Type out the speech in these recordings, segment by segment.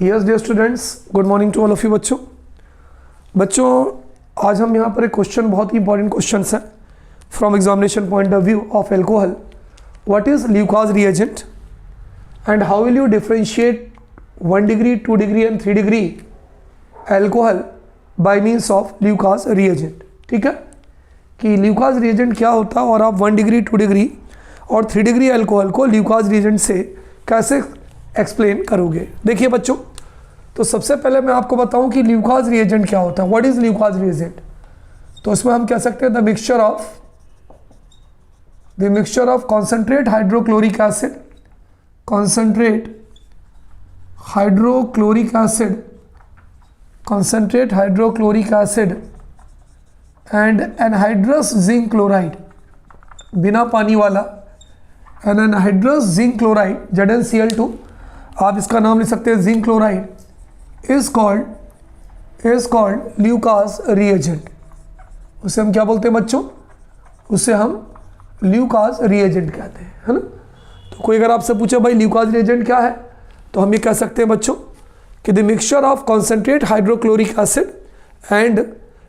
Yes dear students, good morning to all of you. बच्चों आज हम यहाँ पर एक क्वेश्चन, बहुत ही इंपॉर्टेंट क्वेश्चन है from examination point of view of alcohol. What is Lucas reagent and how will you differentiate 1 degree 2 degree and 3 degree alcohol by means of Lucas reagent. ठीक है कि ल्यूकास रिएजेंट क्या होता है और आप 1 डिग्री 2 डिग्री और 3 डिग्री एल्कोहल को ल्यूकास रिएजेंट से कैसे एक्सप्लेन करोगे। देखिए बच्चों, तो सबसे पहले मैं आपको बताऊं कि ल्यूकास रिएजेंट क्या होता है। What is Lucas reagent? तो इसमें हम कह सकते हैं the mixture of concentrate hydrochloric acid, concentrate hydrochloric acid and anhydrous zinc chloride, बिना पानी वाला एनहाइड्रस जिंक क्लोराइड ZnCl2, आप इसका नाम लिख सकते हैं zinc chloride, is called Lucas reagent. उसे हम क्या बोलते हैं बच्चों? उसे हम ल्यूकास रिएजेंट कहते हैं, है ना। तो कोई अगर आपसे पूछे भाई ल्यूकास रिएजेंट क्या है, तो हम ये कह सकते हैं बच्चों कि the mixture of concentrate hydrochloric acid and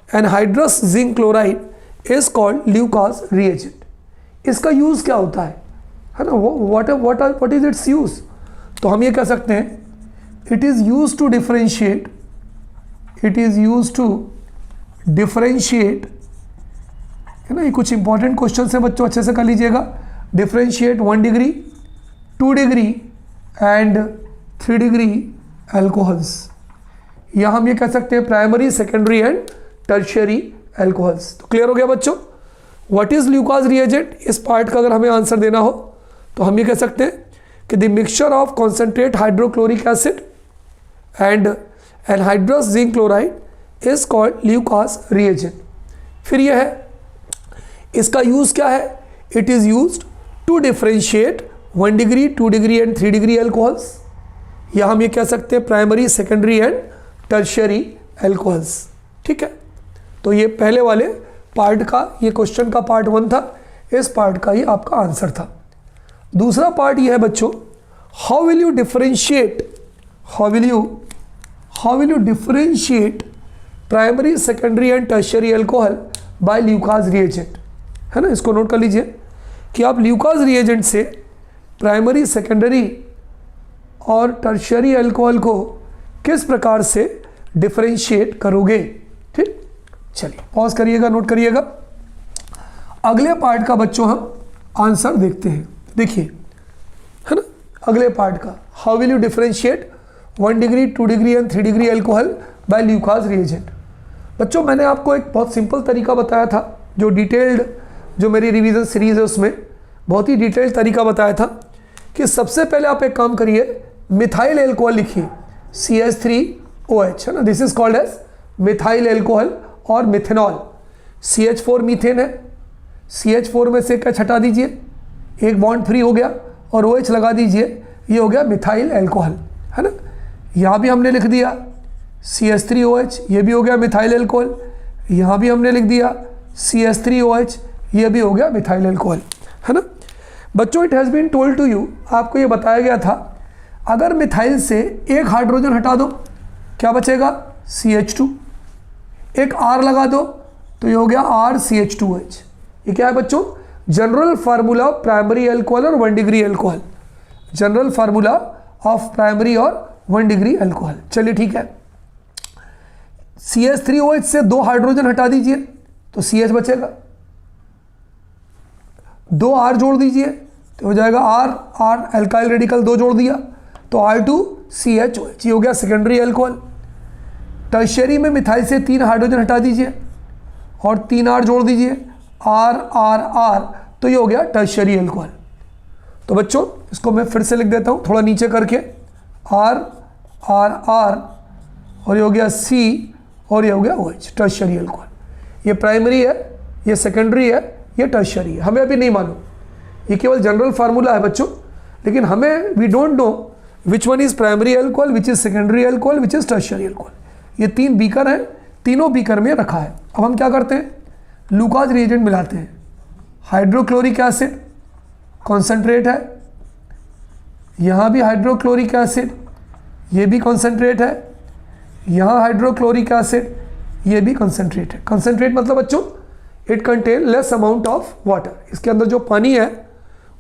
anhydrous zinc chloride is called Lucas reagent. इसका यूज़ क्या होता है ना, व्हाट इज इट्स यूज़? तो हम ये कह सकते हैं it is use to differentiate, है ना। ये कुछ इंपॉर्टेंट क्वेश्चन है बच्चों, अच्छे से कर लीजिएगा। Differentiate 1 degree 2 degree and 3 degree alcohols, या हम ये कह सकते हैं primary secondary and tertiary alcohols. तो क्लियर हो गया बच्चों? व्हाट इज ल्यूकास रिएजेंट, इस पार्ट का अगर हमें आंसर देना हो तो हम ये कह सकते हैं कि the mixture of concentrate hydrochloric acid and anhydrous zinc chloride is called Lucas reagent. फिर यह है, इसका यूज क्या है? It is used to differentiate 1 degree 2 degree and 3 degree alcohols, या हम ये कह सकते हैं primary secondary and tertiary alcohols. ठीक है, तो ये पहले वाले पार्ट का, ये क्वेश्चन का पार्ट 1 था, इस पार्ट का ही आपका आंसर था। दूसरा पार्ट ये है बच्चों, how will you differentiate primary secondary and tertiary alcohol by Lucas reagent, है ना। इसको नोट कर लीजिए कि आप ल्यूकास रिएजेंट से प्राइमरी सेकेंडरी और टर्शियरी एल्कोहल को किस प्रकार से डिफरेंशिएट करोगे। ठीक, चलिए पॉज करिएगा, नोट करिएगा। अगले पार्ट का बच्चों हम आंसर देखते हैं। देखिए, है ना, अगले पार्ट का how will you differentiate 1 degree 2 degree and 3 degree alcohol by Lucas reagent. बच्चों मैंने आपको एक बहुत सिंपल तरीका बताया था, जो डिटेल्ड, जो मेरी रिवीजन सीरीज है उसमें बहुत ही डिटेल्ड तरीका बताया था कि सबसे पहले आप एक काम करिए, मिथाइल एल्कोहल लिखिए CH3OH, है ना। This is called as methyl alcohol और मिथेनॉल। CH4 मीथेन है, CH4 में से क्या हटा दीजिए, एक बॉन्ड फ्री हो गया और OH लगा दीजिए, ये हो गया मिथाइल एल्कोहल, है ना। यहाँ भी हमने लिख दिया CH3OH, ये भी हो गया मिथाइल एल्कोहल। यहाँ भी हमने लिख दिया CH3OH, ये भी हो गया मिथाइल एल्कोहल, है ना। बच्चों it has been told to you, आपको ये बताया गया था, अगर मिथाइल से एक हाइड्रोजन हटा दो क्या बचेगा? CH2, एक R लगा दो तो ये हो गया RCH2OH। ये क्या है बच्चों? General formula of primary alcohol और 1 degree alcohol, general formula of primary और 1 डिग्री एल्कोहल। चलिए ठीक है, CH3OH से 2 हाइड्रोजन हटा दीजिए तो CH बचेगा, 2 R जोड़ दीजिए तो हो जाएगा R एल्काइल रेडिकल 2 जोड़ दिया तो R2CHOH, ये हो गया सेकेंडरी एल्कोहल। टर्शियरी में मिथाइल से 3 हाइड्रोजन हटा दीजिए और 3 R जोड़ दीजिए, R, तो ये हो गया टर्शियरी एल्कोहल। तो बच्चों इसको मैं फिर से लिख देता हूँ थोड़ा नीचे करके, R और ये हो गया C और ये हो गया OH, टर्शियरी एल्कोहल। ये प्राइमरी है, ये सेकेंडरी है, ये टर्शियरी है। हमें अभी नहीं मालूम, ये केवल जनरल फार्मूला है बच्चों, लेकिन हमें we don't know which one is primary alcohol, which is secondary alcohol, which is tertiary alcohol. ये 3 बीकर हैं, तीनों बीकर में रखा है। अब हम क्या करते हैं, ल्यूकास रिएजेंट मिलाते हैं। हाइड्रोक्लोरिक एसिड कॉन्सेंट्रेट है, यहाँ भी हाइड्रोक्लोरिक एसिड, ये भी कॉन्सेंट्रेट है, यहाँ हाइड्रोक्लोरिक एसिड, ये भी कॉन्सेंट्रेट है। कॉन्सेंट्रेट मतलब बच्चों it contain less amount of water, इसके अंदर जो पानी है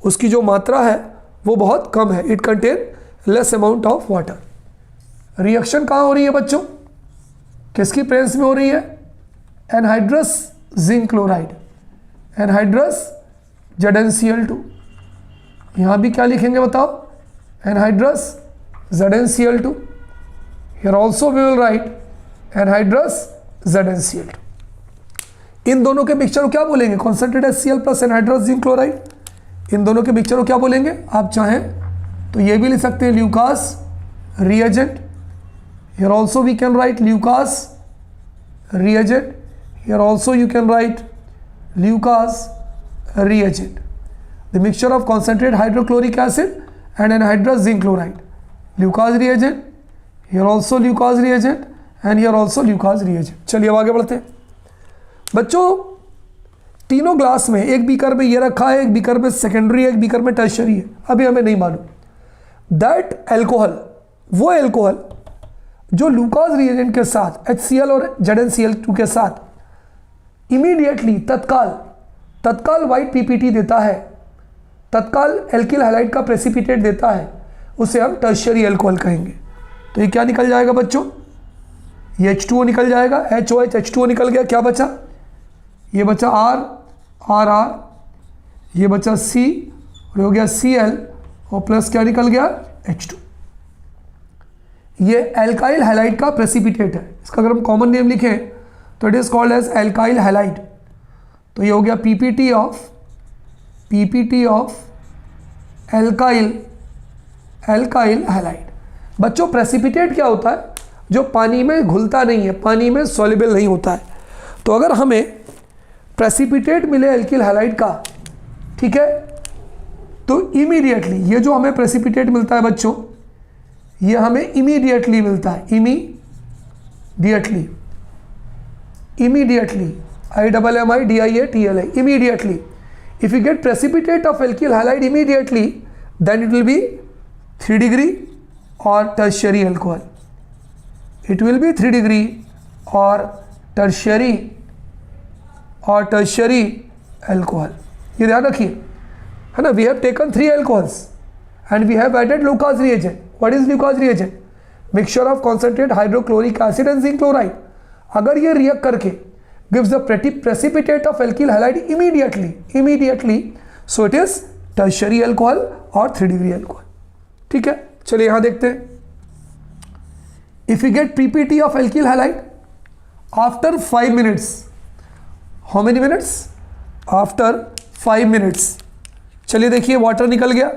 उसकी जो मात्रा है वो बहुत कम है, it contain less amount of water. Reaction कहाँ हो रही है बच्चों, किसकी प्रेजेंस में हो रही है, anhydrous zinc chloride, anhydrous ZnCl2। यहाँ भी क्या लिखेंगे बताओ, anhydrous ZnCl2। Here also we will write anhydrous ZnCl2। इन दोनों के मिक्सचर को क्या बोलेंगे, concentrate HCl plus anhydrous zinc chloride. इन दोनों के मिक्सचर को क्या बोलेंगे, आप चाहें तो ये भी लिख सकते हैं Lucas reagent. Here also we can write Lucas reagent, here also you can write Lucas reagent, the mixture of concentrated hydrochloric acid and anhydrous zinc chloride, Lucas reagent, here also Lucas reagent and here also Lucas reagent। चलिए अब आगे बढ़ते हैं बच्चों। तीनों glass में, एक beaker में ये रखा है, एक बीकर में सेकेंडरी है, एक बीकर में टर्शियरी है, अभी हमें नहीं मालूम। दैट एल्कोहल, वो एल्कोहल जो लूकास रिएजेंट के साथ HCl और ZnCl2 के साथ इमीडिएटली तत्काल वाइट PPT देता है, तत्काल एल्किल हैलाइड का प्रेसिपिटेट देता है, उसे हम टर्शियरी एल्कोहल कहेंगे। तो ये क्या निकल जाएगा बच्चों, ये H2O निकल जाएगा, HOH H2O निकल गया, क्या बचा, ये बचा RR, ये बचा C और हो गया Cl और प्लस क्या निकल गया H2। ये एल्काइल हैलाइड का प्रेसिपिटेट है, इसका अगर हम कॉमन नेम लिखें तो it is called as alkyl halide. तो ये हो गया PPT ऑफ एल्काइल हैलाइड। बच्चों प्रेसिपिटेट क्या होता है, जो पानी में घुलता नहीं है, पानी में सॉल्युबल नहीं होता है। तो अगर हमें प्रेसिपिटेट मिले एल्किल हैलाइड का, ठीक है, तो इमीडिएटली ये जो हमें प्रेसिपिटेट मिलता है बच्चों, ये हमें इमीडिएटली मिलता है, immediately IMMIDIATLI, immediately. If you get precipitate of alkyl halide immediately, then it will be 3 degree or tertiary alcohol. It will be 3 degree or tertiary alcohol. ये ध्यान रखिए, है ना। We have taken 3 alcohols and we have added Lucas reagent. What is Lucas reagent? Mixture of concentrated hydrochloric acid and zinc chloride. अगर ये react करके gives the precipitate of alkyl halide immediately, so it is tertiary alcohol or 3 degree alcohol। ठीक है, चलिए यहाँ देखते हैं। If we get PPT of alkyl halide after 5 minutes, how many minutes? After 5 minutes। चलिए देखिए, वाटर निकल गया,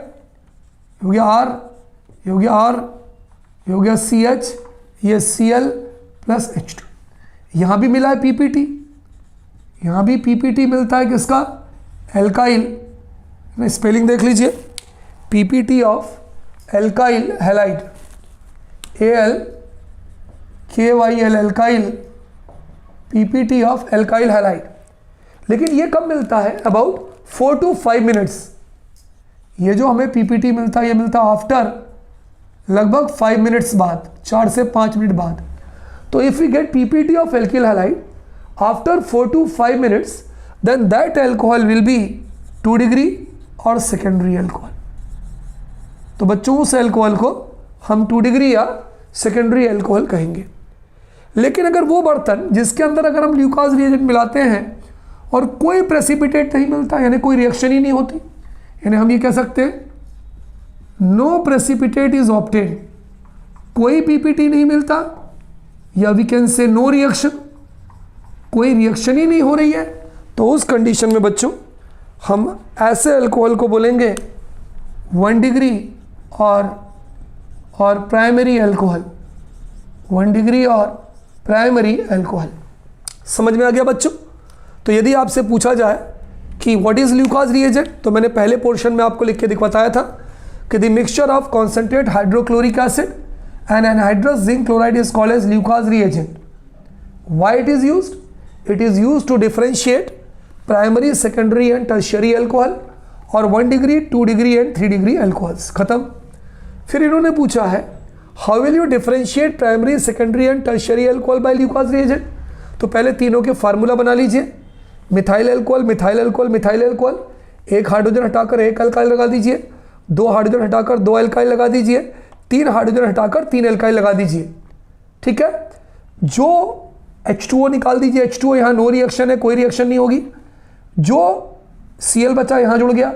हो गया R, ये हो गया R, ये हो गया CH, ये Cl प्लस H2। यहाँ भी मिला है PPT, यहाँ भी PPT मिलता है किसका, एल्काइल, स्पेलिंग देख लीजिए, PPT of alkyl halide, ALKYL alkyl, PPT of alkyl halide. लेकिन ये कब मिलता है, अबाउट 4 to 5 मिनट्स। ये जो हमें PPT मिलता है, ये मिलता है आफ्टर लगभग 5 मिनट्स बाद, 4 से 5 मिनट बाद। तो if we get PPT of alkyl halide after 4 to 5 minutes, then that alcohol will be 2 degree और सेकेंडरी एल्कोहल। तो बच्चों उस एल्कोहल को हम 2 डिग्री या सेकेंडरी एल्कोहल कहेंगे। लेकिन अगर वो बर्तन जिसके अंदर अगर हम ल्यूकास रिएजेंट मिलाते हैं और कोई प्रेसिपिटेट नहीं मिलता, यानी कोई रिएक्शन ही नहीं होती, यानी हम ये कह सकते हैं नो प्रेसिपिटेट इज ऑब्टेन्ड, कोई PPT नहीं मिलता, या we can say no reaction, कोई रिएक्शन ही नहीं हो रही है, तो उस कंडीशन में बच्चों हम ऐसे अल्कोहल को बोलेंगे 1 डिग्री और प्राइमरी अल्कोहल, 1 डिग्री और प्राइमरी अल्कोहल। समझ में आ गया बच्चों। तो यदि आपसे पूछा जाए कि व्हाट इज ल्यूकास रिएजेंट, तो मैंने पहले पोर्शन में आपको लिख के बताया था कि the mixture of concentrate hydrochloric acid and anhydrous zinc chloride is called as Lucas reagent. Why it is used? It is used to differentiate primary, secondary and tertiary alcohol और 1 degree, 2 degree and 3 degree alcohols। खत्म। फिर इन्होंने पूछा है how will you differentiate primary secondary and tertiary alcohol by Lucas reagent? तो पहले तीनों के फार्मूला बना लीजिए, methyl alcohol, methyl alcohol, methyl alcohol, एक हाइड्रोजन हटाकर एक अल्काइल लगा दीजिए, दो हाइड्रोजन हटाकर दो अल्काइल लगा दीजिए, तीन हाइड्रोजन हटाकर तीन अल्काइल लगा दीजिए। ठीक है, जो H2O निकाल दीजिए, H2O यहाँ नो रिएक्शन है, कोई रिएक्शन नहीं होगी। जो Cl बचा यहाँ जुड़ गया,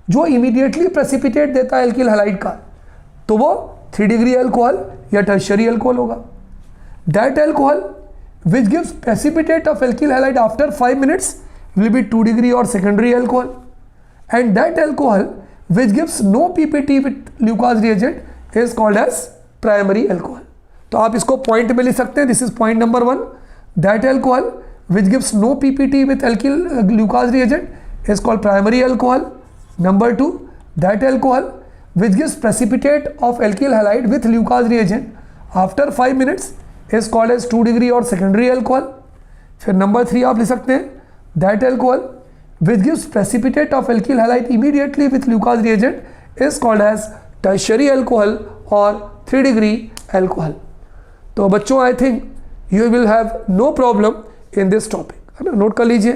जो इमीडिएटली प्रेसिपिटेट देता है एल्किल हैलाइड का, तो वो 3 डिग्री अल्कोहल या टर्शियरी अल्कोहल होगा। That alcohol which gives precipitate of alkyl halide after 5 minutes will be 2 degree or secondary alcohol, and that alcohol which gives no PPT with Lucas reagent is called as primary alcohol. तो आप इसको point में लिख सकते हैं, this is point number 1, that alcohol which gives no PPT with alkyl Lucas reagent is called primary alcohol. Number 2, that alcohol which gives precipitate of alkyl halide with Lucas reagent after 5 minutes is called as 2 degree और secondary alcohol. फिर number 3 आप लिख सकते हैं, that alcohol which gives precipitate of alkyl halide immediately with Lucas reagent is called as tertiary alcohol और 3 degree alcohol. तो बच्चों, I think you will have no problem in this topic, है ना, नोट कर लीजिए।